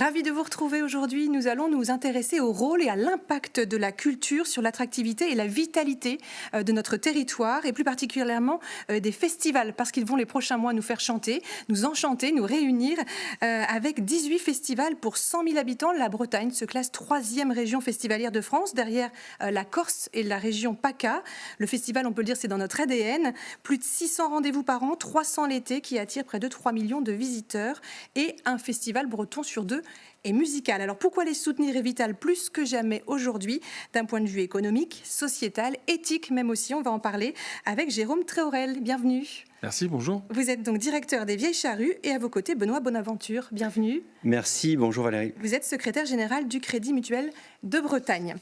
Ravi de vous retrouver aujourd'hui. Nous allons nous intéresser au rôle et à l'impact de la culture sur l'attractivité et la vitalité de notre territoire et plus particulièrement des festivals parce qu'ils vont les prochains mois nous faire chanter, nous enchanter, nous réunir avec 18 festivals pour 100 000 habitants. La Bretagne se classe 3e région festivalière de France derrière la Corse et la région PACA. Le festival, on peut le dire, c'est dans notre ADN. Plus de 600 rendez-vous par an, 300 l'été qui attirent près de 3 millions de visiteurs et un festival breton sur 2 est musical. Alors pourquoi les soutenir est vital plus que jamais aujourd'hui d'un point de vue économique, sociétal, éthique même aussi. On va en parler avec Jérôme Tréorel. Bienvenue. Merci, bonjour. Vous êtes donc directeur des Vieilles Charrues et à vos côtés Benoît Bonaventure. Bienvenue. Merci, bonjour Valérie. Vous êtes secrétaire général du Crédit Mutuel de Bretagne.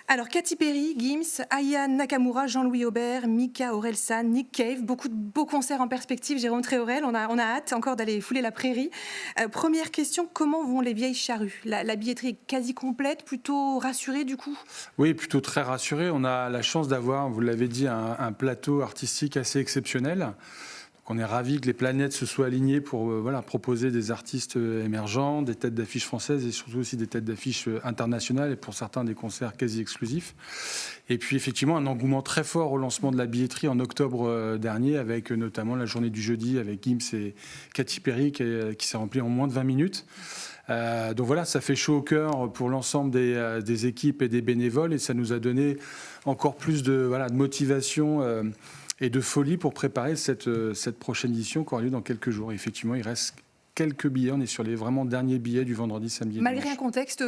Alors Katy Perry, Gims, Aya Nakamura, Jean-Louis Aubert, Mika Orelsan, Nick Cave, beaucoup de beaux concerts en perspective. Jérôme Tréorel, on a hâte encore d'aller fouler la prairie. Première question, comment vont les Vieilles Charrues ? La billetterie est quasi complète, plutôt rassurée du coup ? Oui, plutôt très rassurée. On a la chance d'avoir, vous l'avez dit, un plateau artistique assez exceptionnel. On est ravis que les planètes se soient alignées pour proposer des artistes émergents, des têtes d'affiche françaises et surtout aussi des têtes d'affiche internationales et pour certains des concerts quasi exclusifs. Et puis effectivement un engouement très fort au lancement de la billetterie en octobre dernier avec notamment la journée du jeudi avec Gims et Katy Perry qui s'est remplie en moins de 20 minutes. Donc voilà, ça fait chaud au cœur pour l'ensemble des équipes et des bénévoles et ça nous a donné encore plus de motivation et de folie pour préparer cette prochaine édition qui aura lieu dans quelques jours. Et effectivement, il reste quelques billets. On est sur les vraiment derniers billets du vendredi, samedi et malgré dimanche. Un contexte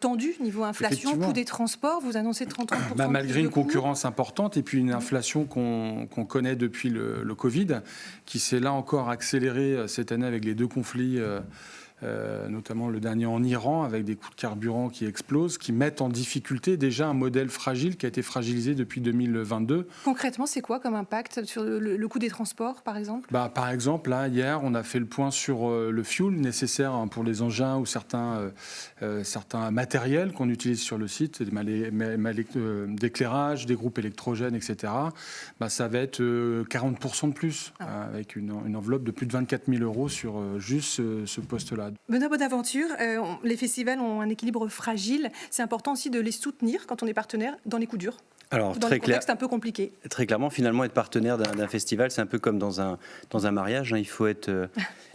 tendu niveau inflation, coût des transports, vous annoncez 33%. Malgré une concurrence importante et puis une inflation qu'on connaît depuis le Covid, qui s'est là encore accélérée cette année avec les 2 conflits notamment le dernier en Iran, avec des coûts de carburant qui explosent, qui mettent en difficulté déjà un modèle fragile qui a été fragilisé depuis 2022. Concrètement, c'est quoi comme impact sur le coût des transports, par exemple ? Par exemple, là, hier, on a fait le point sur le fuel nécessaire pour les engins ou certains matériels qu'on utilise sur le site, d'éclairage, des groupes électrogènes, etc. Ça va être 40% de plus, avec une enveloppe de plus de 24 000 euros sur juste ce poste-là. Benoît Bonaventure, les festivals ont un équilibre fragile. C'est important aussi de les soutenir quand on est partenaire dans les coups durs. Alors, dans un contexte un peu compliqué. Très clairement, finalement, être partenaire d'un festival, c'est un peu comme dans un mariage. Il faut être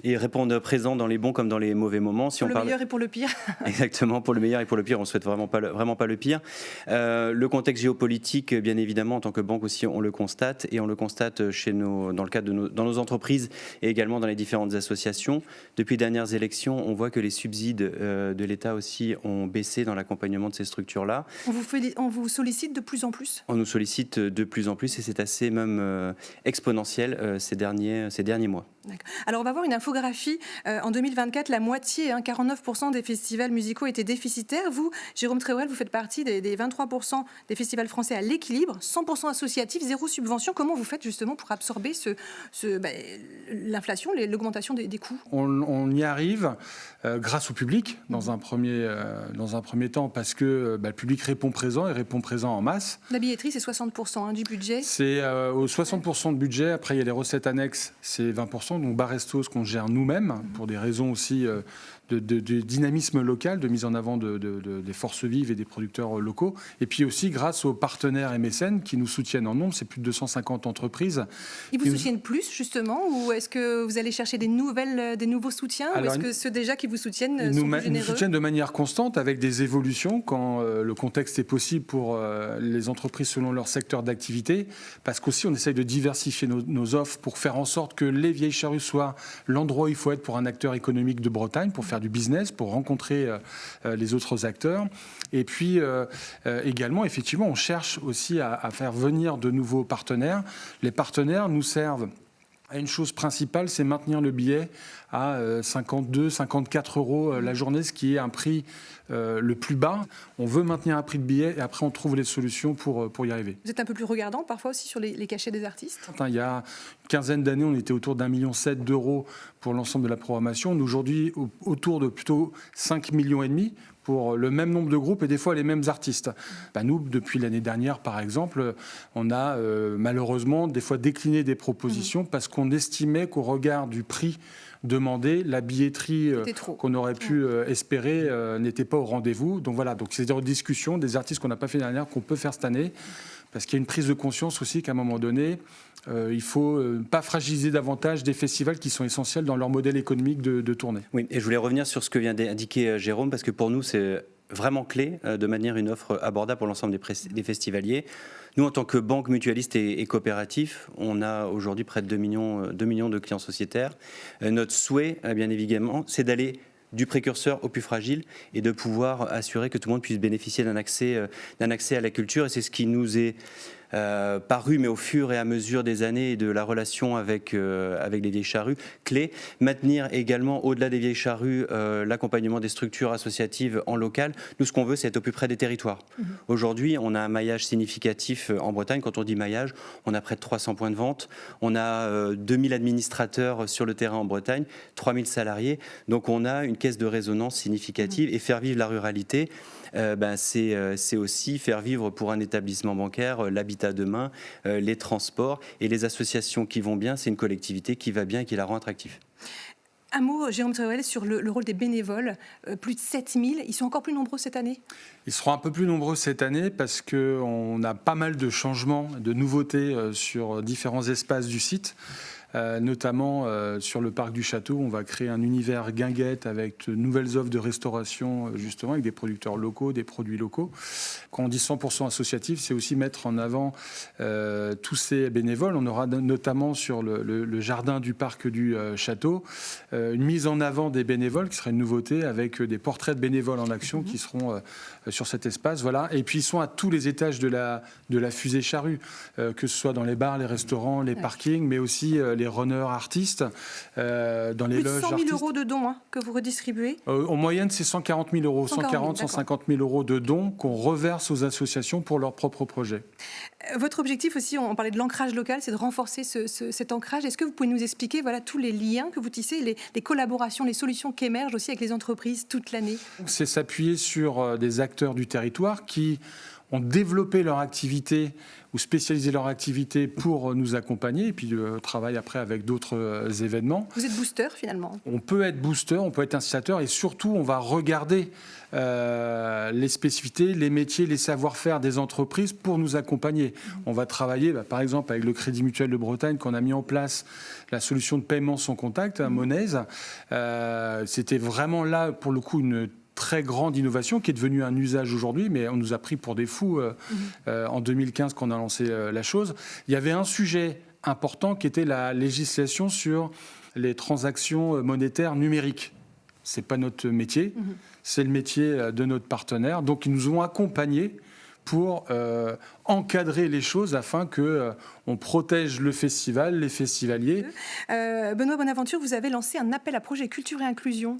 et répondre présent dans les bons comme dans les mauvais moments. Pour le meilleur et pour le pire. Exactement, pour le meilleur et pour le pire. On ne souhaite vraiment pas le pire. Le contexte géopolitique, bien évidemment, en tant que banque aussi, on le constate. Et on le constate dans le cadre dans nos entreprises et également dans les différentes associations. Depuis les dernières élections, on voit que les subsides de l'État aussi ont baissé dans l'accompagnement de ces structures-là. On vous sollicite de plus en plus ? On nous sollicite de plus en plus et c'est assez même exponentiel ces derniers mois. Alors on va voir une infographie. En 2024, la moitié, 49% des festivals musicaux étaient déficitaires. Vous, Jérôme Tréorel, vous faites partie des 23% des festivals français à l'équilibre, 100% associatifs, 0 subvention. Comment vous faites justement pour absorber l'inflation, l'augmentation des coûts ? On y arrive grâce au public dans un premier temps parce que le public répond présent et répond présent en masse. La billetterie, c'est 60% du budget. C'est au 60% de budget. Après, il y a les recettes annexes, c'est 20%. Donc, Bar Resto, ce qu'on gère nous-mêmes, pour des raisons aussi de dynamisme local, de mise en avant des forces vives et des producteurs locaux. Et puis aussi grâce aux partenaires et mécènes qui nous soutiennent en nombre. C'est plus de 250 entreprises. Ils vous soutiennent plus, justement, ou est-ce que vous allez chercher des nouveaux soutiens ? Alors, ou est-ce que ceux déjà qui vous soutiennent sont plus généreux ? Ils nous soutiennent de manière constante avec des évolutions quand le contexte est possible pour les entreprises selon leur secteur d'activité. Parce qu'aussi, on essaye de diversifier nos offres pour faire en sorte que les Vieilles Charrues soient l'endroit où il faut être pour un acteur économique de Bretagne, pour faire du business, pour rencontrer les autres acteurs. Et puis également, effectivement, on cherche aussi à faire venir de nouveaux partenaires. Les partenaires nous servent à une chose principale, c'est maintenir le billet à 52, 54 euros la journée, ce qui est un prix le plus bas. On veut maintenir un prix de billet et après on trouve les solutions pour y arriver. Vous êtes un peu plus regardant parfois aussi sur les cachets des artistes ? Il y a quinzaine d'années, on était autour d'1,7 million d'euros pour l'ensemble de la programmation. On est aujourd'hui autour de plutôt 5,5 millions pour le même nombre de groupes et des fois les mêmes artistes. Nous, depuis l'année dernière, par exemple, on a malheureusement des fois décliné des propositions parce qu'on estimait qu'au regard du prix demandé, la billetterie qu'on aurait pu espérer n'était pas au rendez-vous. Donc voilà, donc c'est des discussions, des artistes qu'on n'a pas fait l'année dernière, qu'on peut faire cette année, parce qu'il y a une prise de conscience aussi qu'à un moment donné, il ne faut pas fragiliser davantage des festivals qui sont essentiels dans leur modèle économique de tournée. Oui, et je voulais revenir sur ce que vient d'indiquer Jérôme, parce que pour nous, c'est vraiment clé de maintenir une offre abordable pour l'ensemble des festivaliers. Nous, en tant que banque mutualiste et coopératif, on a aujourd'hui près de 2 millions de clients sociétaires. Notre souhait, bien évidemment, c'est d'aller du précurseur au plus fragile et de pouvoir assurer que tout le monde puisse bénéficier d'un accès à la culture. Et c'est ce qui nous est paru, mais au fur et à mesure des années et de la relation avec les vieilles charrues, clé. Maintenir également, au-delà des vieilles charrues, l'accompagnement des structures associatives en local. Nous, ce qu'on veut, c'est être au plus près des territoires. Aujourd'hui, on a un maillage significatif en Bretagne. Quand on dit maillage, on a près de 300 points de vente. On a 2000 administrateurs sur le terrain en Bretagne, 3000 salariés. Donc, on a une caisse de résonance significative et faire vivre la ruralité. C'est aussi faire vivre pour un établissement bancaire l'habitat demain, les transports et les associations qui vont bien. C'est une collectivité qui va bien et qui la rend attractive. Un mot, Jérôme Tréhouël, sur le rôle des bénévoles. Plus de 7000, ils sont encore plus nombreux cette année ? Ils seront un peu plus nombreux cette année parce qu'on a pas mal de changements, de nouveautés sur différents espaces du site. Notamment sur le parc du Château, on va créer un univers guinguette avec de nouvelles offres de restauration, justement, avec des producteurs locaux, des produits locaux. Quand on dit 100% associatif, c'est aussi mettre en avant tous ces bénévoles. On aura notamment sur le jardin du parc du Château une mise en avant des bénévoles, qui sera une nouveauté, avec des portraits de bénévoles en action qui seront sur cet espace. Voilà. Et puis ils sont à tous les étages de la fusée charrue, que ce soit dans les bars, les restaurants, les parkings, mais aussi les runners artistes, dans les loges artistes. Plus de 100 000 euros de dons que vous redistribuez. En moyenne, c'est 140 000 euros, 150 000 euros de dons qu'on reverse aux associations pour leurs propres projets. Votre objectif aussi, on parlait de l'ancrage local, c'est de renforcer cet ancrage. Est-ce que vous pouvez nous expliquer tous les liens que vous tissez, les collaborations, les solutions qui émergent aussi avec les entreprises toute l'année ? C'est s'appuyer sur des acteurs du territoire qui ont développé leur activité ou spécialisé leur activité pour nous accompagner, et puis travailler après avec d'autres événements. Vous êtes booster finalement ? On peut être booster, on peut être incitateur, et surtout on va regarder les spécificités, les métiers, les savoir-faire des entreprises pour nous accompagner. On va travailler par exemple avec le Crédit Mutuel de Bretagne, qu'on a mis en place la solution de paiement sans contact, Monèse. C'était vraiment là pour le coup une très grande innovation qui est devenue un usage aujourd'hui, mais on nous a pris pour des fous en 2015 quand on a lancé la chose. Il y avait un sujet important qui était la législation sur les transactions monétaires numériques. Ce n'est pas notre métier, c'est le métier de notre partenaire. Donc ils nous ont accompagnés pour encadrer les choses afin qu'on protège le festival, les festivaliers. Benoît Bonaventure, vous avez lancé un appel à projet culture et inclusion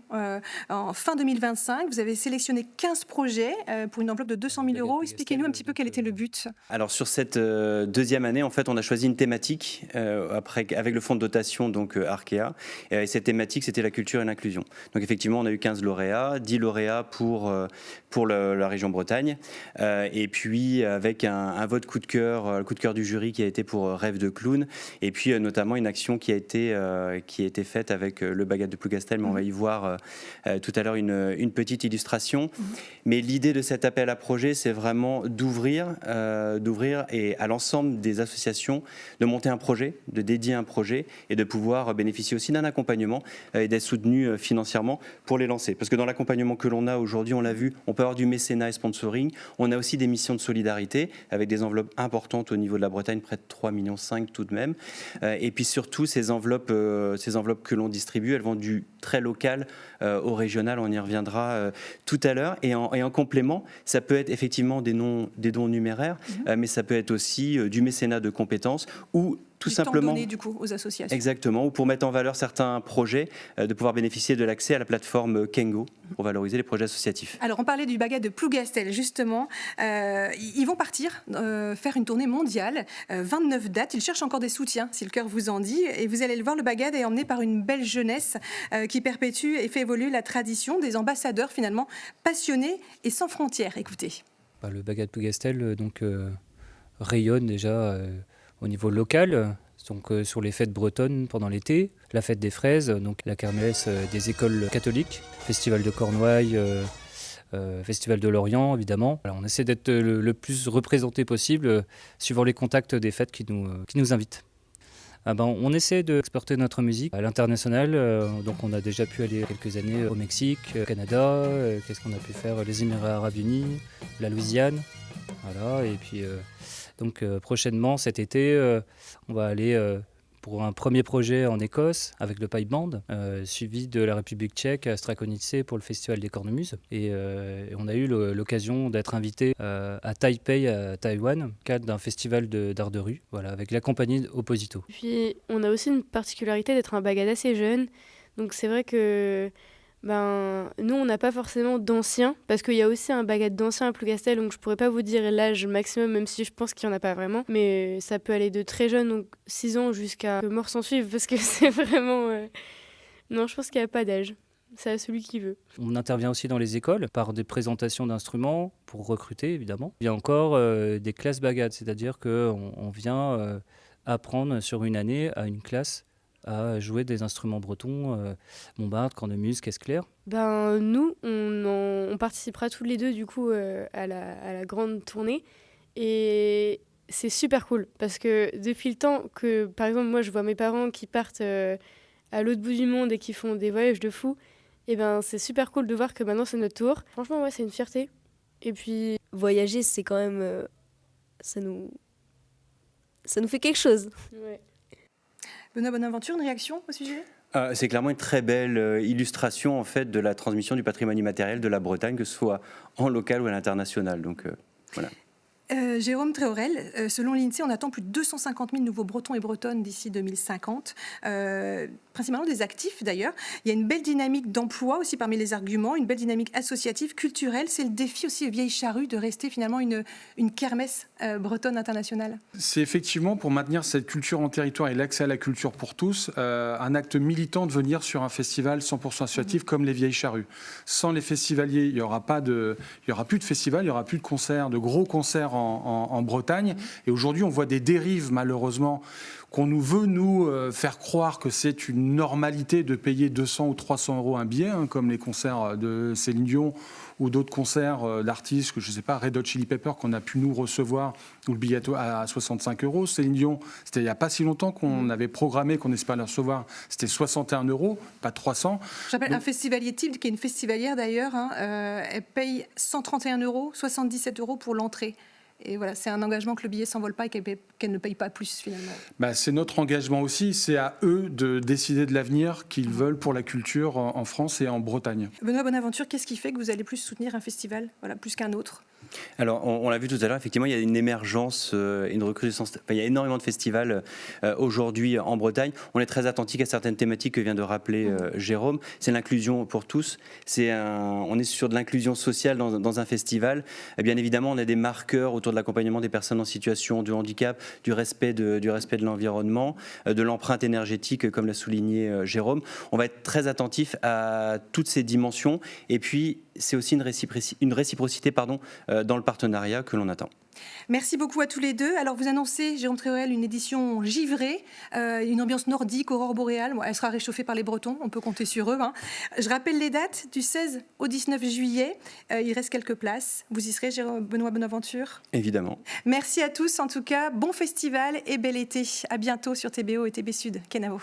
en fin 2025. Vous avez sélectionné 15 projets pour une enveloppe de 200 000 euros. Expliquez-nous un petit peu quel était le but. Alors sur cette deuxième année, en fait, on a choisi une thématique avec le fonds de dotation, donc Arkea. Et cette thématique, c'était la culture et l'inclusion. Donc effectivement, on a eu 15 lauréats, 10 lauréats pour la région Bretagne. Et puis avec un vote coup de cœur du jury qui a été pour Rêve de clown, et puis notamment une action qui a été faite avec le Bagat de Plougastel, mais on va y voir tout à l'heure une petite illustration. Mais l'idée de cet appel à projet, c'est vraiment d'ouvrir et à l'ensemble des associations de monter un projet, de dédier un projet et de pouvoir bénéficier aussi d'un accompagnement et d'être soutenu financièrement pour les lancer. Parce que dans l'accompagnement que l'on a aujourd'hui, on l'a vu, on peut avoir du mécénat et sponsoring, on a aussi des missions de solidarité avec des enveloppes importantes au niveau de la Bretagne, près de 3,5 millions tout de même. Et puis surtout, ces enveloppes que l'on distribue, elles vont du très local au régional, on y reviendra tout à l'heure. Et en complément, ça peut être effectivement des dons numéraires, mais ça peut être aussi du mécénat de compétences ou tout du temps simplement donné, du coup, aux associations. Exactement, ou pour mettre en valeur certains projets, de pouvoir bénéficier de l'accès à la plateforme Kengo pour valoriser les projets associatifs. Alors, on parlait du bagad de Plougastel, justement. Ils vont partir faire une tournée mondiale, 29 dates. Ils cherchent encore des soutiens, si le cœur vous en dit. Et vous allez le voir, le bagad est emmené par une belle jeunesse qui perpétue et fait évoluer la tradition, des ambassadeurs finalement passionnés et sans frontières. Écoutez. Le bagad Plougastel rayonne déjà au niveau local, donc sur les fêtes bretonnes pendant l'été, la fête des fraises, donc la kermesse des écoles catholiques, festival de Cornouailles, festival de Lorient évidemment. Alors, on essaie d'être le plus représenté possible suivant les contacts des fêtes qui nous invitent. On essaie d'exporter notre musique à l'international, donc on a déjà pu aller quelques années au Mexique, au Canada, qu'est-ce qu'on a pu faire, les Émirats Arabes Unis, la Louisiane, voilà, et puis donc prochainement cet été on va aller pour un premier projet en Écosse avec le Pipe Band, suivi de la République tchèque à Strakonice pour le Festival des Cornemuses. Et on a eu l'occasion d'être invité à Taipei, à Taïwan, cadre d'un festival d'art de rue, voilà, avec la compagnie Opposito. Puis on a aussi une particularité d'être un bagad assez jeune. Donc c'est vrai que nous, on n'a pas forcément d'anciens, parce qu'il y a aussi un bagad d'anciens à Plougastel, donc je pourrais pas vous dire l'âge maximum, même si je pense qu'il n'y en a pas vraiment. Mais ça peut aller de très jeune, donc 6 ans, jusqu'à que mort s'en suive, parce que c'est vraiment... Non, je pense qu'il n'y a pas d'âge. C'est à celui qui veut. On intervient aussi dans les écoles par des présentations d'instruments pour recruter, évidemment. Il y a encore des classes bagad, c'est-à-dire qu'on vient apprendre sur une année à une classe à jouer des instruments bretons, bombarde, cornemuse, caisse claire. Nous, on participera tous les deux du coup à la grande tournée et c'est super cool parce que depuis le temps que, par exemple, moi je vois mes parents qui partent à l'autre bout du monde et qui font des voyages de fou, et c'est super cool de voir que maintenant c'est notre tour. Franchement, ouais, c'est une fierté. Et puis voyager, c'est quand même, ça nous fait quelque chose. Ouais. Benoît Bonaventure, une réaction au sujet ? C'est clairement une très belle illustration en fait de la transmission du patrimoine immatériel de la Bretagne, que ce soit en local ou à l'international. Donc voilà. Jérôme Tréorel, selon l'INSEE, on attend plus de 250 000 nouveaux Bretons et Bretonnes d'ici 2050, principalement des actifs d'ailleurs. Il y a une belle dynamique d'emploi aussi parmi les arguments, une belle dynamique associative, culturelle. C'est le défi aussi aux Vieilles Charrues de rester finalement une kermesse bretonne internationale. C'est effectivement pour maintenir cette culture en territoire et l'accès à la culture pour tous, un acte militant de venir sur un festival 100% associatif comme les Vieilles Charrues. Sans les festivaliers, il n'y aura plus de festival, il n'y aura plus de concerts, de gros concerts en Bretagne. Et aujourd'hui, on voit des dérives, malheureusement, qu'on nous veut faire croire que c'est une normalité de payer 200 ou 300 euros un billet, comme les concerts de Céline Dion ou d'autres concerts d'artistes, que je ne sais pas, Red Hot Chili Pepper, qu'on a pu nous recevoir, ou le billet à 65 euros. Céline Dion, c'était il n'y a pas si longtemps qu'on avait programmé, qu'on espérait la recevoir, c'était 61 euros, pas 300. J'appelle un festivalier type, qui est une festivalière d'ailleurs, elle paye 131 euros, 77 euros pour l'entrée. Et voilà, c'est un engagement que le billet ne s'envole pas et qu'elle ne paye pas plus finalement. C'est notre engagement aussi, c'est à eux de décider de l'avenir qu'ils veulent pour la culture en France et en Bretagne. Benoît Bonaventure, qu'est-ce qui fait que vous allez plus soutenir un festival, plus qu'un autre ? Alors, on l'a vu tout à l'heure, effectivement, il y a une émergence, une recrudescence. Il y a énormément de festivals aujourd'hui en Bretagne. On est très attentif à certaines thématiques que vient de rappeler Jérôme. C'est l'inclusion pour tous. On est sur de l'inclusion sociale dans un festival. Et bien évidemment, on a des marqueurs autour de l'accompagnement des personnes en situation de handicap, du respect de l'environnement, de l'empreinte énergétique, comme l'a souligné Jérôme. On va être très attentif à toutes ces dimensions. Et puis, c'est aussi une réciprocité dans le partenariat que l'on attend. Merci beaucoup à tous les deux. Alors, vous annoncez, Jérôme Tréorel, une édition givrée, une ambiance nordique, aurore boréale. Elle sera réchauffée par les Bretons, on peut compter sur eux. Je rappelle les dates, du 16 au 19 juillet. Il reste quelques places. Vous y serez, Benoît Bonaventure ? Évidemment. Merci à tous, en tout cas. Bon festival et bel été. À bientôt sur TBO et TB Sud. Kenavo.